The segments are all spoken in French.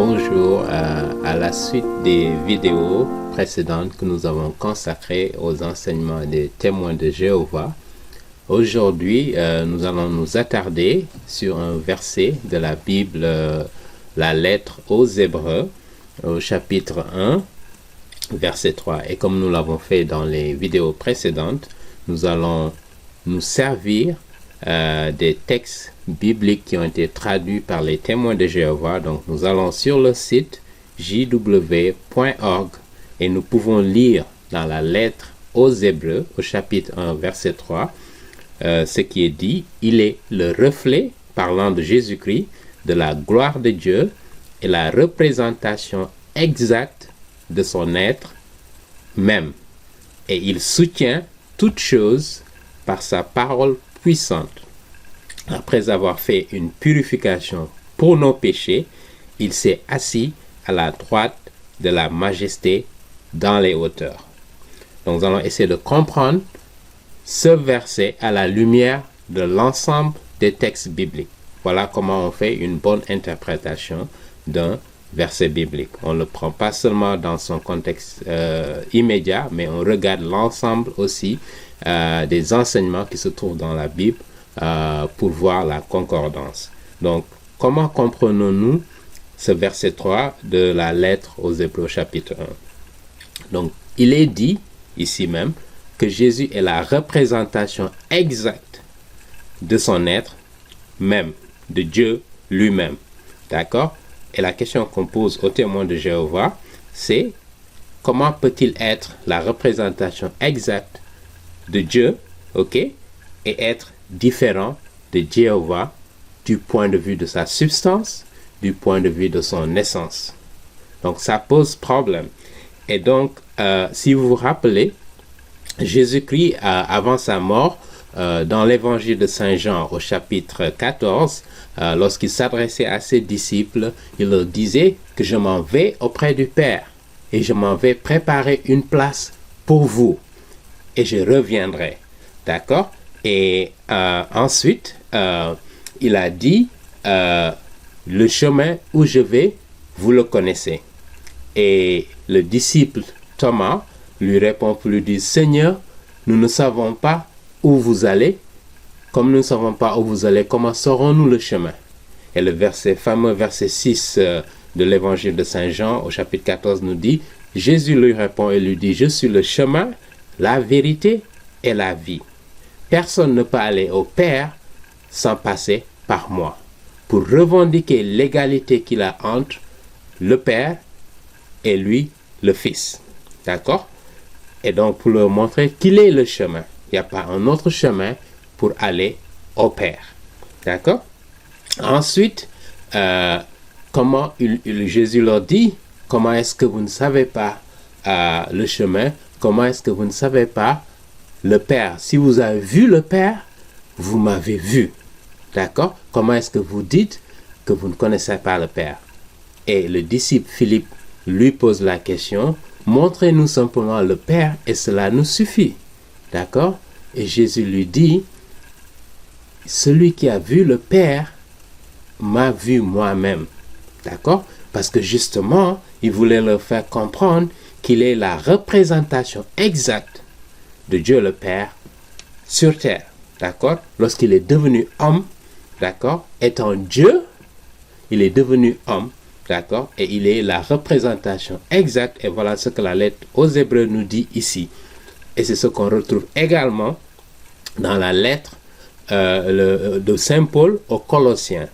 bonjour à la suite des vidéos précédentes que nous avons consacrées aux enseignements des témoins de Jéhovah. Aujourd'hui, nous allons nous attarder sur un verset de la Bible, la lettre aux Hébreux, au chapitre 1, verset 3. Et comme nous l'avons fait dans les vidéos précédentes, nous allons nous servir des textes bibliques qui ont été traduits par les témoins de Jéhovah. Donc nous allons sur le site jw.org et nous pouvons lire dans la lettre aux Hébreux au chapitre 1 verset 3 ce qui est dit: il est le reflet, parlant de Jésus-Christ, de la gloire de Dieu et la représentation exacte de son être même, et il soutient toutes choses par sa parole puissante. Après avoir fait une purification pour nos péchés, il s'est assis à la droite de la majesté dans les hauteurs. Donc nous allons essayer de comprendre ce verset à la lumière de l'ensemble des textes bibliques. Voilà comment on fait une bonne interprétation d'un verset biblique. On ne le prend pas seulement dans son contexte immédiat, mais on regarde l'ensemble aussi des enseignements qui se trouvent dans la Bible pour voir la concordance. Donc, comment comprenons-nous ce verset 3 de la lettre aux Hébreux chapitre 1? Donc, il est dit ici même que Jésus est la représentation exacte de son être même, de Dieu lui-même. D'accord? Et la question qu'on pose aux témoins de Jéhovah, c'est: comment peut-il être la représentation exacte de Dieu, ok, et être différent de Jéhovah du point de vue de sa substance, du point de vue de son essence? Donc ça pose problème. Et donc, si vous vous rappelez, Jésus-Christ, avant sa mort, dans l'évangile de Saint Jean au chapitre 14, lorsqu'il s'adressait à ses disciples, il leur disait que je m'en vais auprès du Père et je m'en vais préparer une place pour vous et je reviendrai. D'accord? Et ensuite, il a dit, le chemin où je vais, vous le connaissez. Et le disciple Thomas lui répond pour lui dire: Seigneur, nous ne savons pas où vous allez. Comme nous ne savons pas où vous allez, comment saurons-nous le chemin? Et le fameux verset 6 de l'évangile de Saint Jean au chapitre 14 nous dit: Jésus lui répond et lui dit: je suis le chemin, la vérité et la vie. Personne ne peut aller au Père sans passer par moi. Pour revendiquer l'égalité qu'il a entre le Père et lui, le Fils. D'accord? Et donc pour leur montrer qu'il est le chemin. Il n'y a pas un autre chemin pour aller au Père. D'accord? Ensuite, comment Jésus leur dit: comment est-ce que vous ne savez pas le chemin? Comment est-ce que vous ne savez pas le Père? Si vous avez vu le Père, vous m'avez vu. D'accord? Comment est-ce que vous dites que vous ne connaissez pas le Père? Et le disciple Philippe lui pose la question: montrez-nous simplement le Père et cela nous suffit. D'accord? Et Jésus lui dit: celui qui a vu le Père m'a vu moi-même. D'accord? Parce que justement, il voulait leur faire comprendre qu'il est la représentation exacte de Dieu le Père sur terre. D'accord? Lorsqu'il est devenu homme, d'accord, étant Dieu, il est devenu homme, d'accord, et il est la représentation exacte. Et voilà ce que la lettre aux Hébreux nous dit ici. Et c'est ce qu'on retrouve également dans la lettre de Saint Paul aux Colossiens,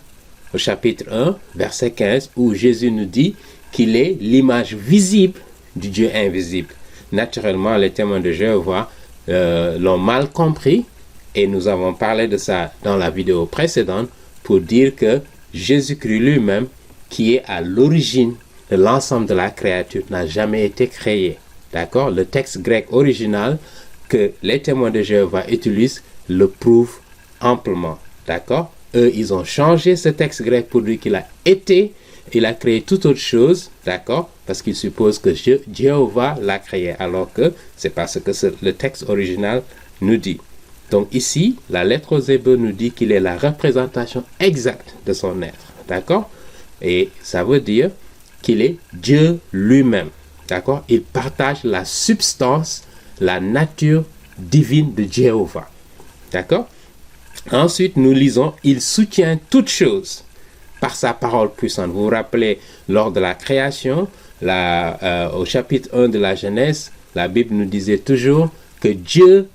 au chapitre 1, verset 15, où Jésus nous dit qu'il est l'image visible du Dieu invisible. Naturellement, les témoins de Jéhovah l'ont mal compris, et nous avons parlé de ça dans la vidéo précédente pour dire que Jésus-Christ lui-même, qui est à l'origine de l'ensemble de la créature, n'a jamais été créé. D'accord? Le texte grec original que les témoins de Jéhovah utilisent le prouve amplement. D'accord? Eux, ils ont changé ce texte grec pour dire qu'il a créé toute autre chose, d'accord? Parce qu'ils supposent que Jéhovah l'a créé, alors que c'est pas ce que le texte original nous dit. Donc ici, la lettre aux Hébreux nous dit qu'il est la représentation exacte de son être, d'accord? Et ça veut dire qu'il est Dieu lui-même. D'accord? Il partage la substance, la nature divine de Jéhovah. D'accord? Ensuite, nous lisons, il soutient toutes choses par sa parole puissante. Vous vous rappelez, lors de la création, au chapitre 1 de la Genèse, la Bible nous disait toujours que Dieu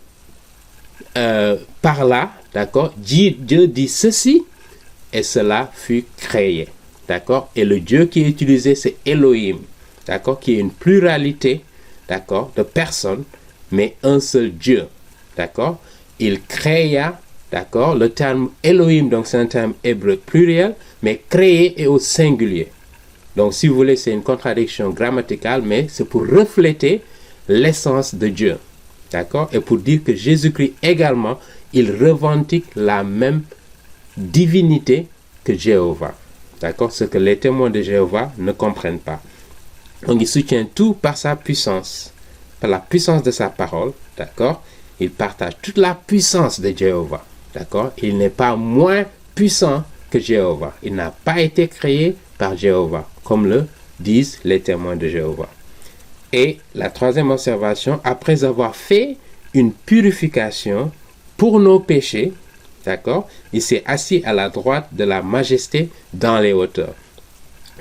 parla, d'accord? Dieu dit ceci et cela fut créé, d'accord? Et le Dieu qui est utilisé, c'est Elohim, d'accord? Qui est une pluralité, d'accord, de personnes, mais un seul Dieu, d'accord? Il créa, d'accord? Le terme Elohim, donc c'est un terme hébreu pluriel, mais créé est au singulier. Donc si vous voulez, c'est une contradiction grammaticale, mais c'est pour refléter l'essence de Dieu, d'accord? Et pour dire que Jésus-Christ également, il revendique la même divinité que Jéhovah, d'accord? Ce que les témoins de Jéhovah ne comprennent pas. Donc il soutient tout par sa puissance, par la puissance de sa parole, d'accord? Il partage toute la puissance de Jéhovah, d'accord? Il n'est pas moins puissant que Jéhovah. Il n'a pas été créé par Jéhovah, comme le disent les témoins de Jéhovah. Et la troisième observation, après avoir fait une purification pour nos péchés, d'accord, il s'est assis à la droite de la majesté dans les hauteurs.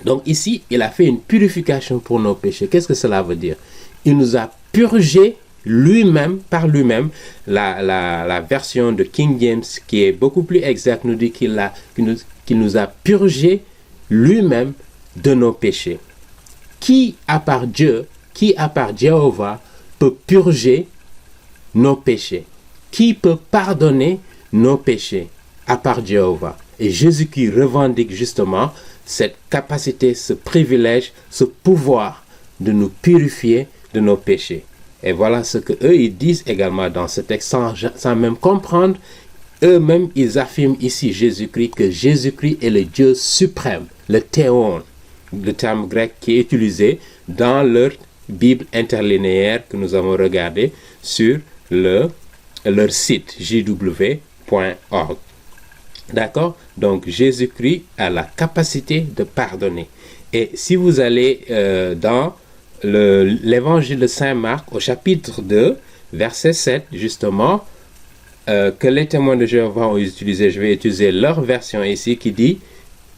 Donc ici, il a fait une purification pour nos péchés. Qu'est-ce que cela veut dire? Il nous a purgés lui-même, par lui-même. La version de King James, qui est beaucoup plus exacte, nous dit qu'il nous a purgés lui-même de nos péchés. Qui, à part Dieu, qui, à part Jéhovah, peut purger nos péchés? Qui peut pardonner nos péchés, à part Jéhovah? Et Jésus-Christ revendique justement cette capacité, ce privilège, ce pouvoir de nous purifier de nos péchés. Et voilà ce que eux ils disent également dans ce texte, sans même comprendre. Eux-mêmes, ils affirment ici Jésus-Christ, que Jésus-Christ est le Dieu suprême, le théon, le terme grec qui est utilisé dans leur Bible interlinéaire que nous avons regardé sur leur site jw.org. D'accord? Donc Jésus-Christ a la capacité de pardonner. Et si vous allez dans l'évangile de Saint Marc au chapitre 2, verset 7, justement, que les témoins de Jéhovah ont utilisé, je vais utiliser leur version ici, qui dit,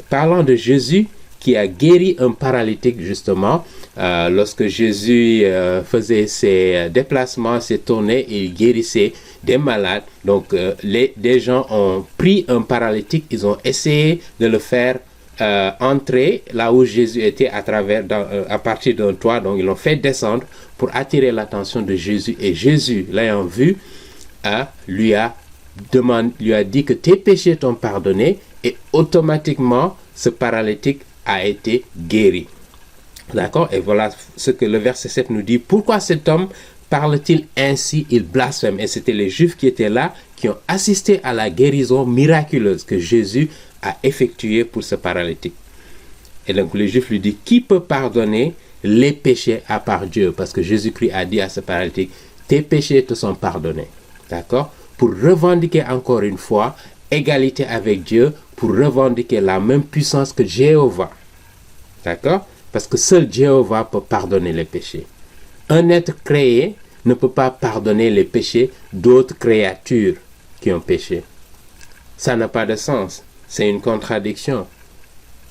parlant de Jésus qui a guéri un paralytique, justement, lorsque Jésus faisait ses déplacements, ses tournées, il guérissait des malades. Donc des gens ont pris un paralytique, ils ont essayé de le faire entrer là où Jésus était à partir d'un toit. Donc ils l'ont fait descendre pour attirer l'attention de Jésus, et Jésus, l'ayant vu, lui a dit que tes péchés t'ont pardonné, et automatiquement ce paralytique a été guéri. D'accord? Et voilà ce que le verset 7 nous dit. Pourquoi cet homme parle-t-il ainsi? Il blasphème. Et c'était les Juifs qui étaient là, qui ont assisté à la guérison miraculeuse que Jésus a effectuée pour ce paralytique. Et donc les Juifs lui disent, qui peut pardonner les péchés à part Dieu? Parce que Jésus-Christ a dit à ce paralytique, tes péchés te sont pardonnés. D'accord? Pour revendiquer encore une fois égalité avec Dieu, pour revendiquer la même puissance que Jéhovah. D'accord? Parce que seul Jéhovah peut pardonner les péchés. Un être créé ne peut pas pardonner les péchés d'autres créatures qui ont péché. Ça n'a pas de sens. C'est une contradiction.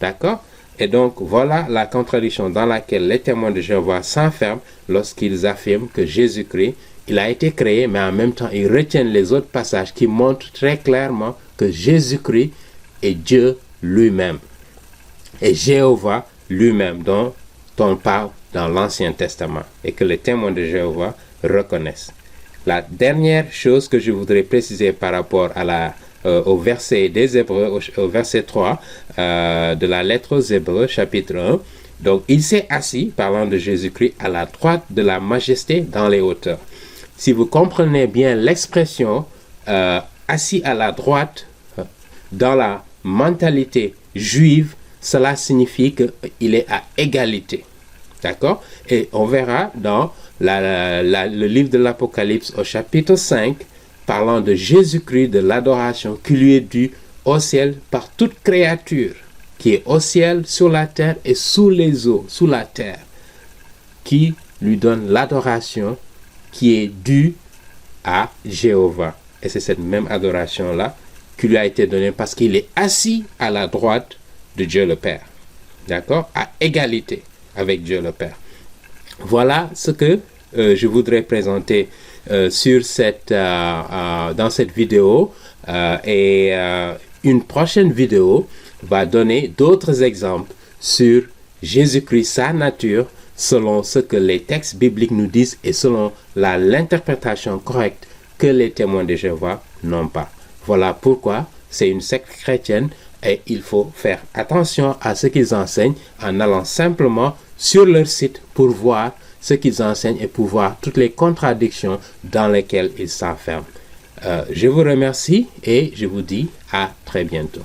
D'accord? Et donc, voilà la contradiction dans laquelle les témoins de Jéhovah s'enferment lorsqu'ils affirment que Jésus-Christ, il a été créé, mais en même temps, ils retiennent les autres passages qui montrent très clairement que Jésus-Christ est Dieu lui-même. Et Jéhovah lui-même, dont on parle dans l'Ancien Testament, et que les témoins de Jéhovah reconnaissent. La dernière chose que je voudrais préciser par rapport au verset des Hébreux, au verset 3 de la lettre aux Hébreux, chapitre 1. Donc, il s'est assis, parlant de Jésus-Christ, à la droite de la majesté dans les hauteurs. Si vous comprenez bien l'expression assis à la droite dans la mentalité juive, cela signifie qu'il est à égalité. D'accord? Et on verra dans le livre de l'Apocalypse au chapitre 5, parlant de Jésus-Christ, de l'adoration qui lui est due au ciel par toute créature qui est au ciel, sur la terre et sous les eaux, sous la terre, qui lui donne l'adoration qui est due à Jéhovah. Et c'est cette même adoration-là qui lui a été donnée parce qu'il est assis à la droite de Dieu le Père. D'accord? À égalité avec Dieu le Père. Voilà ce que je voudrais présenter dans cette vidéo. Une prochaine vidéo va donner d'autres exemples sur Jésus-Christ, sa nature, selon ce que les textes bibliques nous disent et selon l'interprétation correcte que les témoins de Jéhovah n'ont pas. Voilà pourquoi c'est une secte chrétienne et il faut faire attention à ce qu'ils enseignent en allant simplement sur leur site pour voir ce qu'ils enseignent et pour voir toutes les contradictions dans lesquelles ils s'enferment. Je vous remercie et je vous dis à très bientôt.